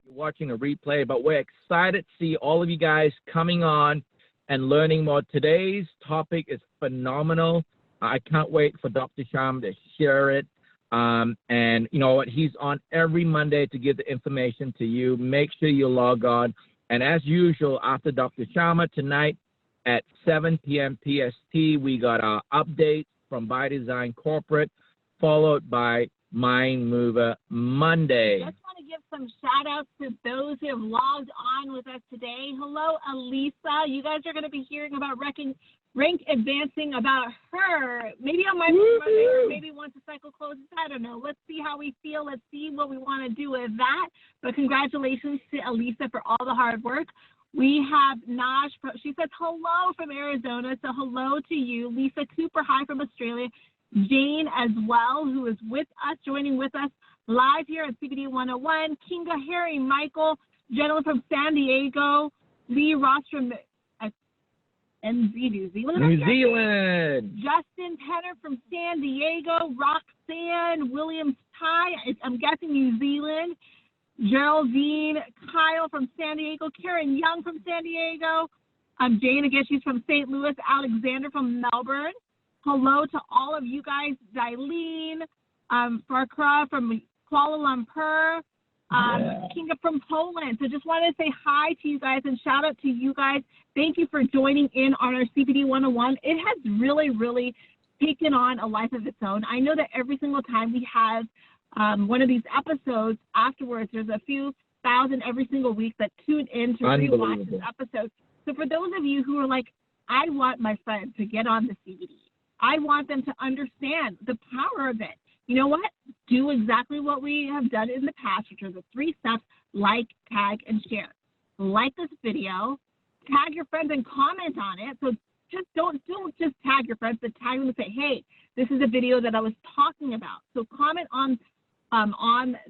you're watching a replay, but we're excited to see all of you guys coming on and learning more. Today's topic is phenomenal. I can't wait for Dr. Sharma to share it. And you know what? He's on every Monday to give the information to you. Make sure you log on. And as usual, after Dr. Sharma tonight at 7 p.m. PST, we got our updates from ByDzyne Corporate, followed by Mind Mover Monday. Just want to give some shout outs to those who have logged on with us today. Hello, Elisa. You guys are going to be hearing about Rink advancing about her, maybe on my Monday, or maybe once the cycle closes. I don't know. Let's see how we feel. Let's see what we want to do with that. But congratulations to Elisa for all the hard work. We have Naj. She says hello from Arizona. So hello to you. Lisa Cooper, hi from Australia. Jane as well, who is with us, joining with us live here at CBD 101. Kinga, Harry, Michael, gentleman from San Diego. Lee Ross from New Zealand. New Zealand. Justin Tenner from San Diego. Roxanne Williams Ty, I'm guessing New Zealand. Geraldine Kyle from San Diego. Karen Young from San Diego. Jane, again, she's from St. Louis. Alexander from Melbourne. Hello to all of you guys. Dilene, Farkra from Kuala Lumpur. Kinga from Poland. So just wanted to say hi to you guys and shout out to you guys. Thank you for joining in on our CBD 101. It has really, really taken on a life of its own. I know that every single time we have one of these episodes, afterwards, there's a few thousand every single week that tune in to rewatch this episode. So for those of you who are like, I want my friends to get on the CBD. I want them to understand the power of it. You know what? Do exactly what we have done in the past, which are the 3 steps: like, tag, and share. Like this video, tag your friends and comment on it. So just don't just tag your friends, but tag them and say, hey, this is a video that I was talking about. So comment on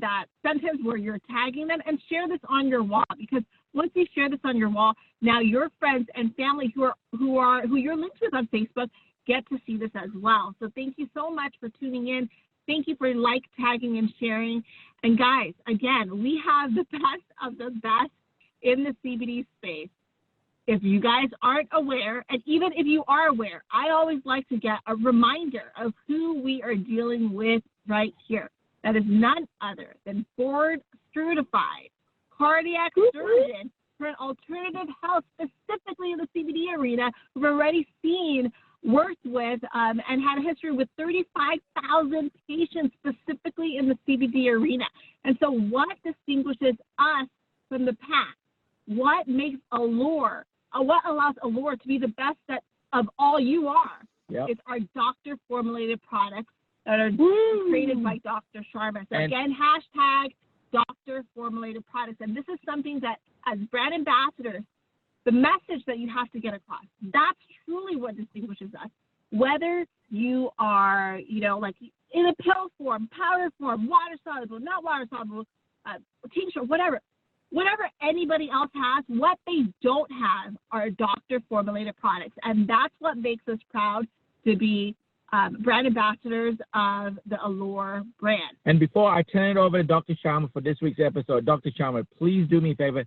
that sentence where you're tagging them and share this on your wall, because once you share this on your wall, now your friends and family who you're linked with on Facebook get to see this as well. So thank you so much for tuning in. Thank you for tagging, and sharing. And guys, again, we have the best of the best in the CBD space. If you guys aren't aware, and even if you are aware, I always like to get a reminder of who we are dealing with right here. That is none other than board-certified cardiac surgeon for an alternative health, specifically in the CBD arena. We've already worked with and had a history with 35,000 patients specifically in the CBD arena. And so what distinguishes us from the pack? What makes ALLUR, what allows ALLUR to be the best of all you are? Yep. It's our doctor-formulated products that are created by Dr. Sharma. So again, hashtag doctor-formulated products. And this is something that, as brand ambassadors, the message that you have to get across, that's truly what distinguishes us. Whether you are, like in a pill form, powder form, water soluble, not water soluble, tincture, whatever anybody else has, what they don't have are doctor formulated products. And that's what makes us proud to be brand ambassadors of the ALLUR brand. And before I turn it over to Dr. Sharma for this week's episode, Dr. Sharma, please do me a favor.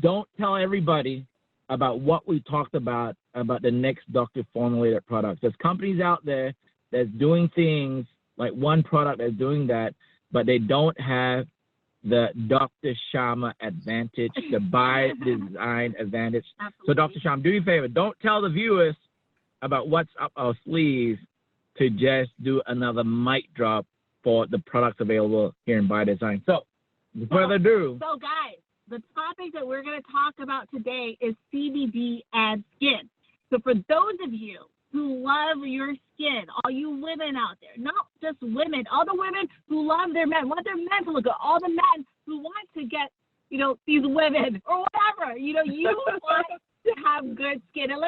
Don't tell everybody about what we talked about the next doctor-formulated products. There's companies out there that's doing things, like one product that's doing that, but they don't have the Dr. Sharma advantage, the ByDzyne advantage. Absolutely. So, Dr. Sharma, do me a favor. Don't tell the viewers about what's up our sleeves to just do another mic drop for the products available here in ByDzyne. So, without further ado. So, guys, the topic that we're going to talk about today is CBD and skin. So for those of you who love your skin, all you women out there, not just women, all the women who love their men, want their men to look good, all the men who want to get, these women or whatever, you want to have good skin. And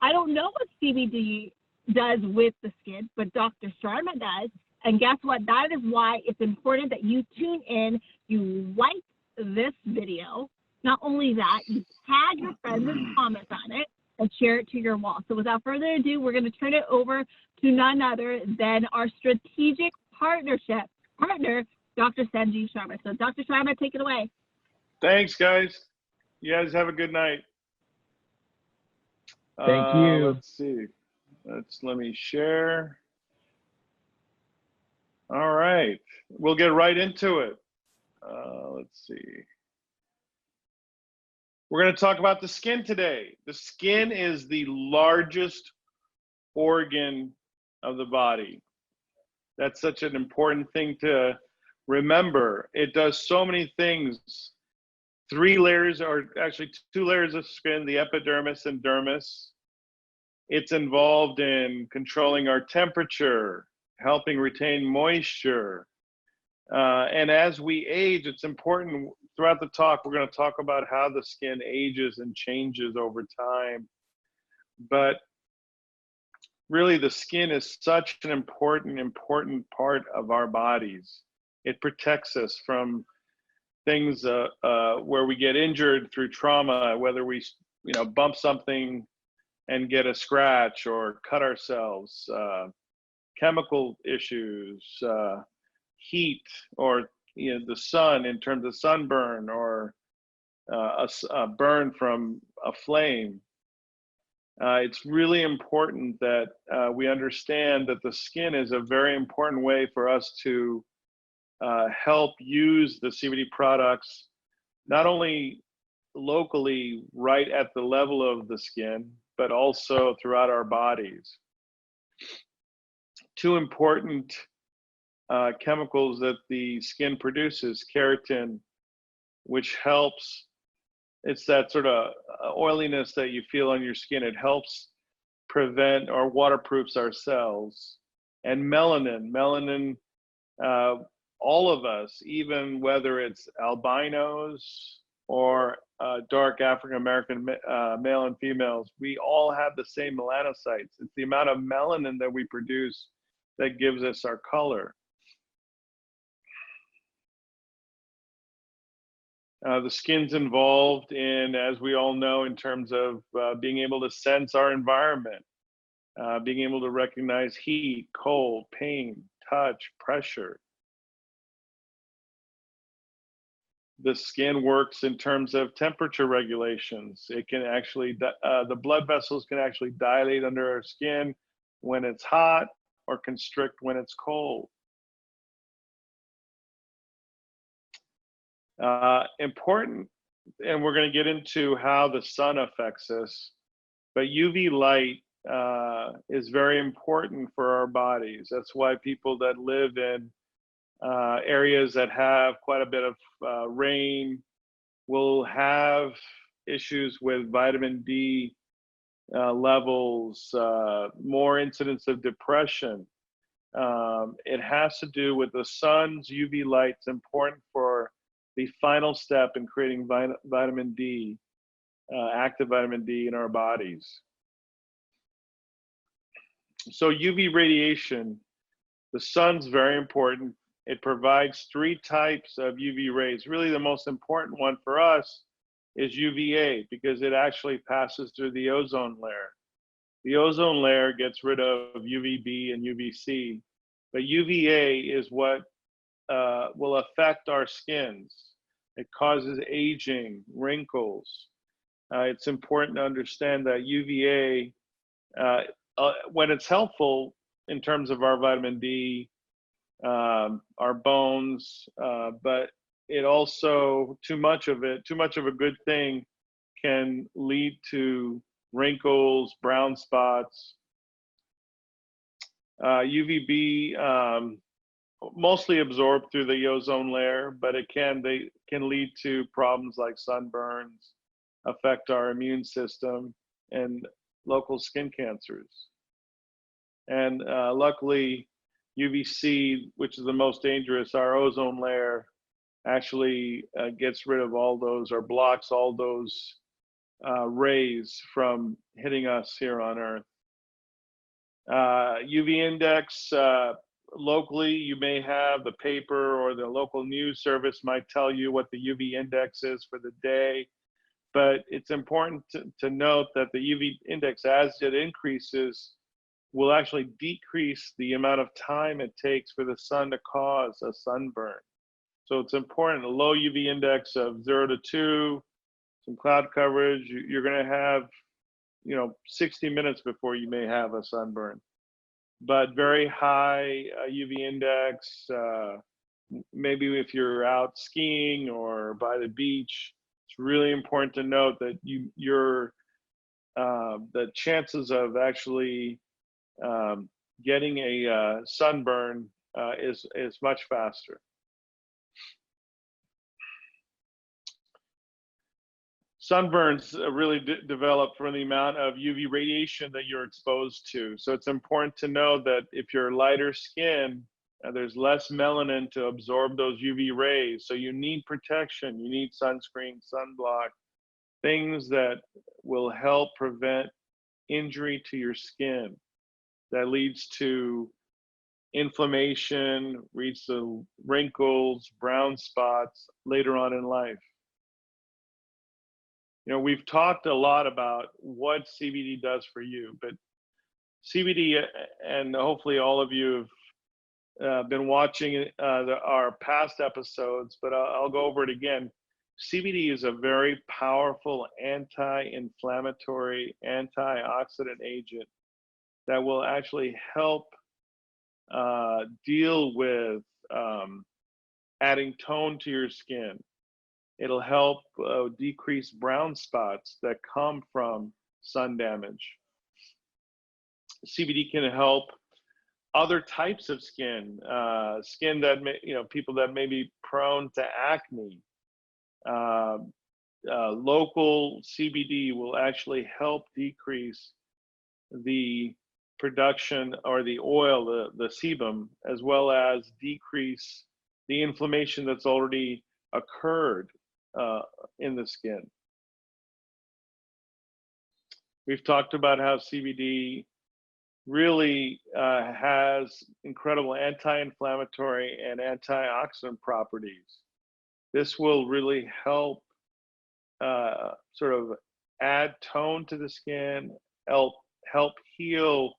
I don't know what CBD does with the skin, but Dr. Sharma does. And guess what? That is why it's important that you tune in, you like this video. Not only that, you tag your friends and comment on it and share it to your wall. So without further ado, we're going to turn it over to none other than our strategic partner, Dr. Sanjeev Sharma. So Dr. Sharma, take it away. Thanks, guys. You guys have a good night. Thank you. Let's see. Let me share. All right. We'll get right into it. Let's see. We're going to talk about the skin today. The skin is the largest organ of the body. That's such an important thing to remember. It does so many things. 3 layers, or actually 2 layers of skin, the epidermis and dermis. It's involved in controlling our temperature, helping retain moisture. And as we age, it's important, throughout the talk, we're going to talk about how the skin ages and changes over time. But really, the skin is such an important part of our bodies. It protects us from things where we get injured through trauma, whether we bump something and get a scratch or cut ourselves, chemical issues, heat, or the sun in terms of sunburn, or a burn from a flame. It's really important that we understand that the skin is a very important way for us to help use the CBD products, not only locally right at the level of the skin, but also throughout our bodies. 2 important chemicals that the skin produces: keratin, which helps, it's that sort of oiliness that you feel on your skin. It helps prevent or waterproofs our cells. And melanin. Melanin, all of us, even whether it's albinos or dark African American male and females, we all have the same melanocytes. It's the amount of melanin that we produce that gives us our color. The skin's involved in, as we all know, in terms of being able to sense our environment, being able to recognize heat, cold, pain, touch, pressure. The skin works in terms of temperature regulations. It can actually, the blood vessels can actually dilate under our skin when it's hot, or constrict when it's cold. Important, and we're going to get into how the sun affects us, but UV light is very important for our bodies. That's why people that live in areas that have quite a bit of rain will have issues with vitamin D levels, more incidence of depression. It has to do with the sun's UV light. It's important for the final step in creating vitamin D, active vitamin D in our bodies. So UV radiation, the sun's very important. It provides 3 types of UV rays. Really, the most important one for us is UVA, because it actually passes through the ozone layer. The ozone layer gets rid of UVB and UVC, but UVA is what will affect our skins. It causes aging, wrinkles. It's important to understand that UVA, when it's helpful in terms of our vitamin D, our bones, but it also, too much of a good thing can lead to wrinkles, brown spots. UVB mostly absorbed through the ozone layer, but they can lead to problems like sunburns, affect our immune system, and local skin cancers. And luckily, UVC, which is the most dangerous, our ozone layer actually gets rid of all those, or blocks all those rays from hitting us here on Earth. UV index, locally, you may have the paper or the local news service might tell you what the UV index is for the day, but it's important to note that the UV index, as it increases, will actually decrease the amount of time it takes for the sun to cause a sunburn. So it's important, a low UV index of 0 to 2, some cloud coverage. You're going to have, 60 minutes before you may have a sunburn. But very high UV index, maybe if you're out skiing or by the beach, it's really important to note that the chances of actually getting a sunburn is much faster. Sunburns really develop from the amount of UV radiation that you're exposed to. So it's important to know that if you're lighter skin, there's less melanin to absorb those UV rays. So you need protection. You need sunscreen, sunblock, things that will help prevent injury to your skin that leads to inflammation, leads to wrinkles, brown spots later on in life. We've talked a lot about what CBD does for you, but CBD, and hopefully all of you have been watching our past episodes, but I'll go over it again. CBD is a very powerful anti-inflammatory, antioxidant agent that will actually help deal with adding tone to your skin. It'll help decrease brown spots that come from sun damage. CBD can help other types of skin, skin that people that may be prone to acne. Local CBD will actually help decrease the production or the oil, the sebum, as well as decrease the inflammation that's already occurred in the skin. We've talked about how CBD really has incredible anti-inflammatory and antioxidant properties. This will really help sort of add tone to the skin, help heal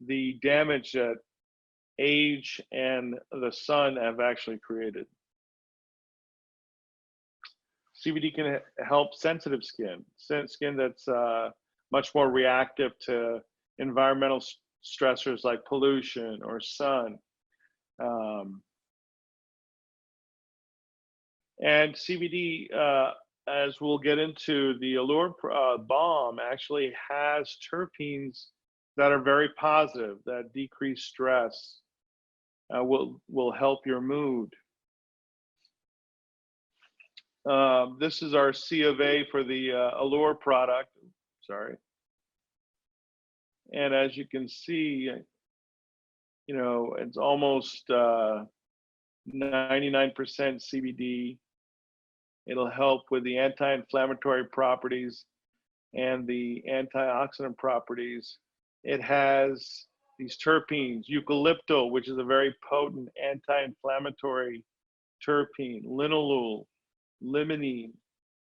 the damage that age and the sun have actually created. CBD can help sensitive skin that's much more reactive to environmental stressors like pollution or sun. And CBD, as we'll get into, the ALLUR BALM actually has terpenes that are very positive, that decrease stress, will help your mood. This is our C of A for the ALLUR product, sorry. And as you can see, it's almost 99% CBD. It'll help with the anti-inflammatory properties and the antioxidant properties. It has these terpenes, eucalyptal, which is a very potent anti-inflammatory terpene, linalool, limonene.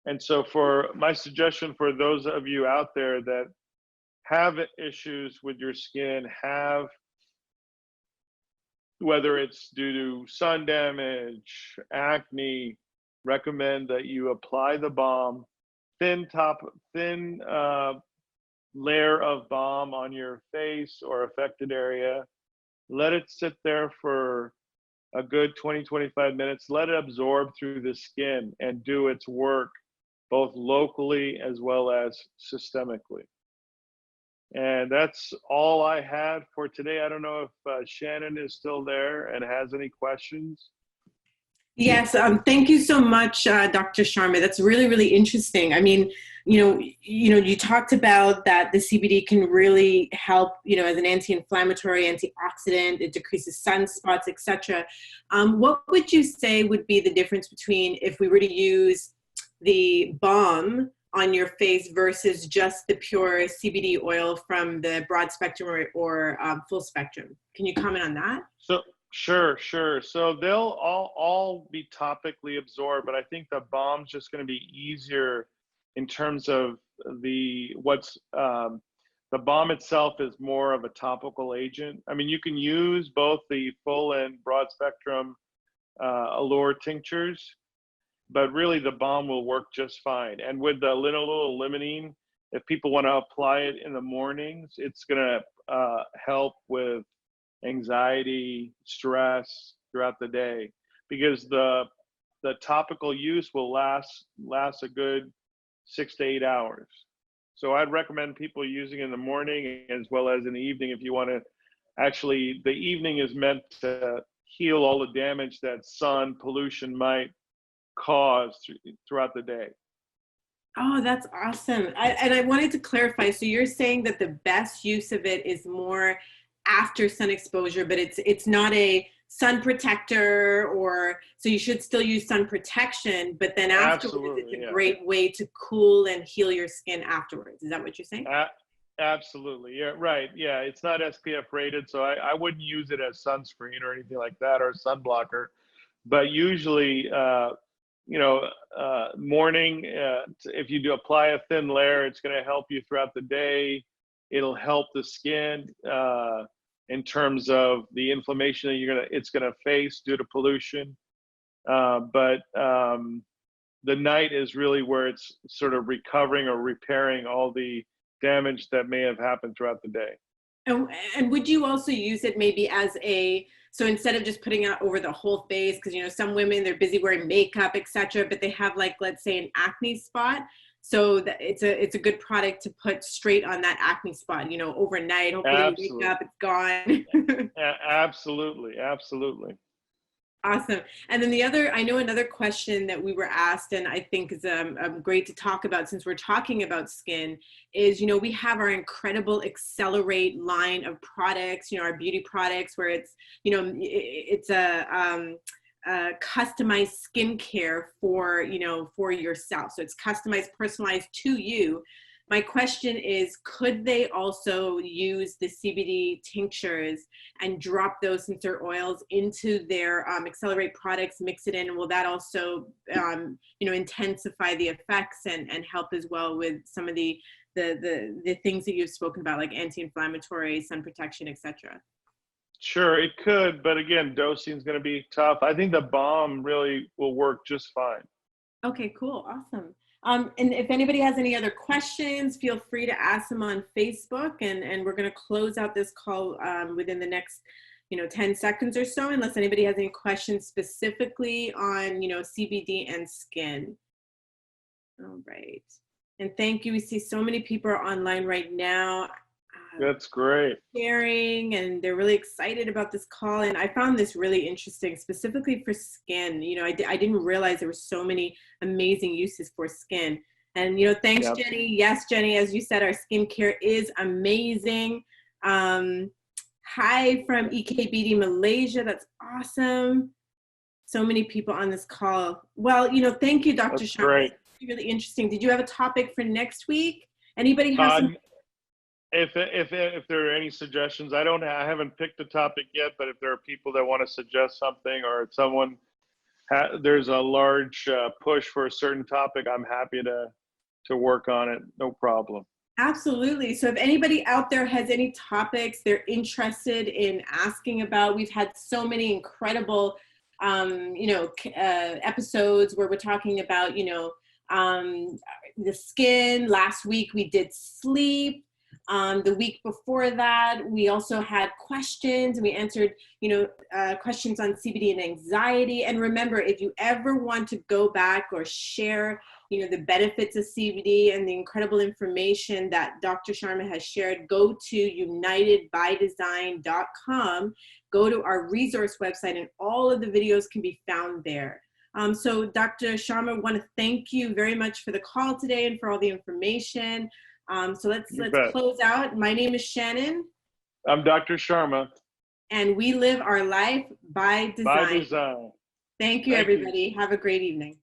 And so for my suggestion for those of you out there that have issues with your skin, whether it's due to sun damage, acne, recommend that you apply the balm, thin layer of balm on your face or affected area. Let it sit there for a good 20-25 minutes. Let it absorb through the skin and do its work, both locally as well as systemically. And that's all I had for today. I don't know if Shannon is still there and has any questions. Yes, thank you so much, Dr. Sharma. That's really, really interesting. I mean, you talked about that the CBD can really help, as an anti-inflammatory, antioxidant. It decreases sunspots, etc. What would you say would be the difference between if we were to use the balm on your face versus just the pure CBD oil from the broad spectrum or full spectrum? Can you comment on that? Sure. So they'll all be topically absorbed, but I think the balm's just going to be easier in terms of the balm itself is more of a topical agent. I mean, you can use both the full and broad spectrum ALLUR tinctures, but really the balm will work just fine. And with the little limonene, if people want to apply it in the mornings, it's going to help with anxiety, stress throughout the day, because the topical use will last a good 6 to 8 hours. So I'd recommend people using it in the morning as well as in the evening if you want to. Actually, the evening is meant to heal all the damage that sun pollution might cause throughout the day. Oh, that's awesome. And I wanted to clarify. So you're saying that the best use of it is more after sun exposure, but it's not a sun protector, or so you should still use sun protection, but then afterwards it's a great way to cool and heal your skin afterwards. Is that what you're saying? Absolutely. Yeah, right. Yeah, it's not SPF rated, so I wouldn't use it as sunscreen or anything like that, or sun blocker. But usually, morning, if you do apply a thin layer, it's going to help you throughout the day. It'll help the skin in terms of the inflammation that it's going to face due to pollution. But the night is really where it's sort of recovering or repairing all the damage that may have happened throughout the day. And would you also use it maybe as so instead of just putting it over the whole face, because some women, they're busy wearing makeup, etc., but they have, like, let's say an acne spot, so that it's a good product to put straight on that acne spot, overnight. Hopefully you wake up, it's gone. Absolutely. Awesome. And then another question that we were asked, and I think is great to talk about since we're talking about skin, is, we have our incredible Accelerate line of products, our beauty products, where it's, it's a customized skincare for yourself. So it's customized, personalized to you. My question is, could they also use the CBD tinctures and drop those, since they're oils, into their Accelerate products, mix it in, and will that also, intensify the effects and help as well with some of the things that you've spoken about, like anti-inflammatory, sun protection, etc.? Sure, it could, but again, dosing is going to be tough. I think the balm really will work just fine. Okay, cool, awesome. And if anybody has any other questions, feel free to ask them on Facebook, and we're going to close out this call within the next 10 seconds or so, unless anybody has any questions specifically on CBD and skin. All right, and thank you. We see so many people are online right now. That's great. Sharing, and they're really excited about this call. And I found this really interesting, specifically for skin. I didn't realize there were so many amazing uses for skin. And, thanks, yep. Jenny. Yes, Jenny, as you said, our skincare is amazing. Hi from EKBD Malaysia. That's awesome. So many people on this call. Well, thank you, Dr. Sharma. Great. Really interesting. Did you have a topic for next week? Anybody have some? If there are any suggestions, I haven't picked a topic yet, but if there are people that want to suggest something, or if someone there's a large push for a certain topic, I'm happy to work on it. No problem. Absolutely. So if anybody out there has any topics they're interested in asking about, we've had so many incredible, episodes where we're talking about, the skin. Last week we did sleep. The week before that, we also had questions, and we answered, questions on CBD and anxiety. And remember, if you ever want to go back or share, the benefits of CBD and the incredible information that Dr. Sharma has shared, go to unitedbydesign.com, go to our resource website, and all of the videos can be found there. So Dr. Sharma, I want to thank you very much for the call today and for all the information. So let's close out. My name is Shannon. I'm Dr. Sharma. And we live our life by design. By design. Thank you, everybody. Have a great evening.